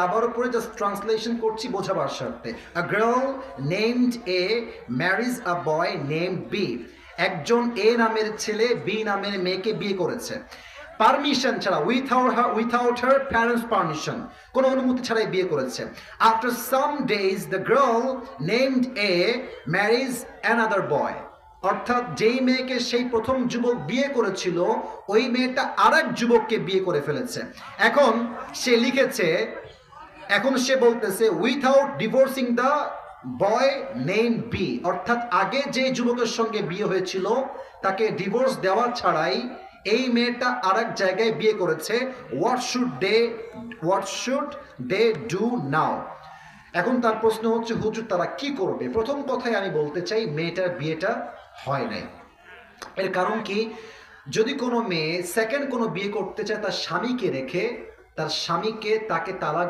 আবারও পরে just translation করছি বোঝাবার স্বার্থে। A girl named A marriage a boy named B. একজন এ নামের ছেলে বি নামের মেয়েকে বিয়ে করেছে পারমিশন ছাড়া, উইথাউট হার প্যারেন্টস পারমিশন, কোনো অনুমতি ছাড়াই বিয়ে করেছে। After some days the girl named A marriage another boy. অর্থাৎ যেই মেয়েকে সেই প্রথম যুবক বিয়ে করেছিল ওই মেয়েটা আরেক যুবককে বিয়ে করে ফেলেছে। এখন সে লিখেছে, এখন সে বলতেছে without divorcing the boy name B, অর্থাৎ আগে যে যুবকের সঙ্গে বিয়ে হয়েছিল তাকে ডিভোর্স দেওয়া ছাড়াই এই মেয়েটা আরেক জায়গায় বিয়ে করেছে। What should they do now? এখন তার প্রশ্ন হচ্ছে, হুজুর তারা কি করবে? প্রথম কথাই আমি বলতে চাই, মেয়েটার বিয়েটা হয় নাই। এর কারণ কি, যদি কোনো মেয়ে সেকেন্ড কোনো বিয়ে করতে চায় তার স্বামীকে রেখে, তার স্বামীকে তাকে তালাক